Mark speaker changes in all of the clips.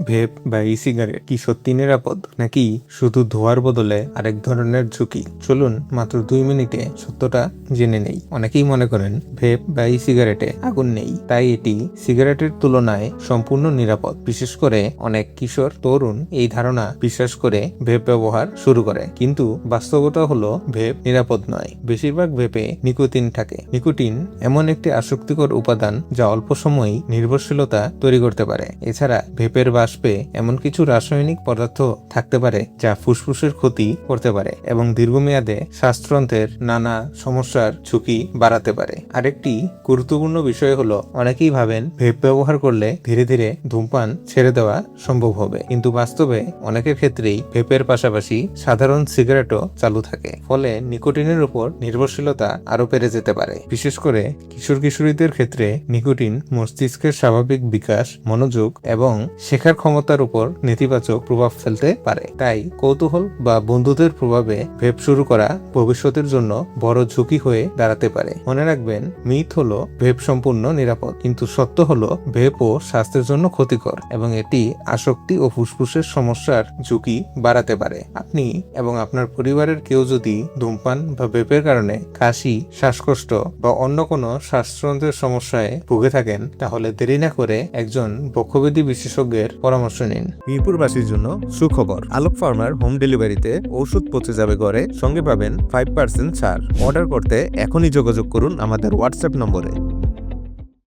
Speaker 1: ভেপ বা e cigarette কি সত্যি নিরাপদ, নাকি শুধু ধোয়ার বদলে আরেক ধরনের ঝুঁকি? চলুন মাত্র 2 মিনিটে সত্যটা জেনে নেই। অনেকেই মনে করেন ভেপ বা ই সিগারেটে আগুন নেই, তাই এটি সিগারেটের তুলনায় সম্পূর্ণ নিরাপদ। বিশেষ করে অনেক কিশোর তরুণ এই ধারণা বিশ্বাস করে ভেপ ব্যবহার শুরু করে, কিন্তু বাস্তবতা হলো ভেপ নিরাপদ নয়। বেশিরভাগ ভেপে নিকোটিন থাকে। নিকোটিন এমন একটি আসক্তিকর উপাদান যা অল্প সময়ই নির্ভরশীলতা তৈরি করতে পারে। এছাড়া ভেপের বাষ্পে এমন কিছু রাসায়নিক পদার্থ থাকতে পারে যা ফুসফুসের ক্ষতি করতে পারে এবং দীর্ঘমেয়াদে শ্বাসতন্ত্রের নানা সমস্যার ঝুঁকি বাড়াতে পারে। আরেকটি গুরুত্বপূর্ণ বিষয় হলো, অনেকেই ভাবেন ভেপ ব্যবহার করলে ধীরে ধীরে ধূমপান ছেড়ে দেওয়া সম্ভব হবে, কিন্তু বাস্তবে অনেকের ক্ষেত্রেই ভেপের পাশাপাশি সাধারণ সিগারেটও চালু থাকে। ফলে নিকোটিনের উপর নির্ভরশীলতা আরো বেড়ে যেতে পারে। বিশেষ করে কিশোর কিশোরীদের ক্ষেত্রে নিকোটিন মস্তিষ্কের স্বাভাবিক বিকাশ, মনোযোগ এবং শেখার ক্ষমতার উপর নেতিবাচক প্রভাব ফেলতে পারে। তাই কৌতূহল বা বন্ধুদের প্রভাবে ভেপ শুরু করা ভবিষ্যতের জন্য বড় ঝুঁকি হয়ে দাঁড়াতে পারে। মনে রাখবেন, মিথ হলো ভেপ সম্পূর্ণ নিরাপদ, কিন্তু সত্য হলো ভেপও স্বাস্থ্যের জন্য ক্ষতিকর এবং এটি আসক্তি ও ফুসফুসের সমস্যার ঝুঁকি বাড়াতে পারে। আপনি এবং আপনার পরিবারের কেউ যদি ধূমপান বা ভেপের কারণে কাশি, শ্বাসকষ্ট বা অন্য কোনো শ্বাসতন্ত্রের সমস্যায় ভুগে থাকেন, তাহলে দেরি না করে একজন বক্ষব্যাধি বিশেষজ্ঞের পরামর্শ নিন।
Speaker 2: মিরপুরবাসীর জন্য সুখবর, আলোক ফার্মার হোম ডেলিভারিতে ওষুধ পৌঁছে যাবে ঘরে, সঙ্গে পাবেন 5% ছাড়। অর্ডার করতে এখনই যোগাযোগ করুন আমাদের হোয়াটসঅ্যাপ নম্বরে।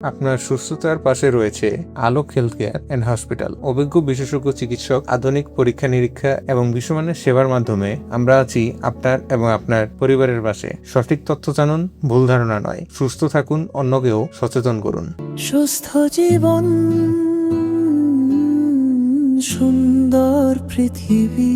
Speaker 1: আপনার সুস্থতার পাশে রয়েছে আলোক হেলথ কেয়ার অ্যান্ড হসপিটাল। অভিজ্ঞ বিশেষজ্ঞ চিকিৎসক, আধুনিক পরীক্ষা নিরীক্ষা এবং বিশ্বমানের সেবার মাধ্যমে আমরা আছি আপনার এবং আপনার পরিবারের পাশে। সঠিক তথ্য জানুন, ভুল ধারণা নয়। সুস্থ থাকুন, অন্যকেও সচেতন করুন।
Speaker 3: সুস্থ জীবন, সুন্দর পৃথিবী।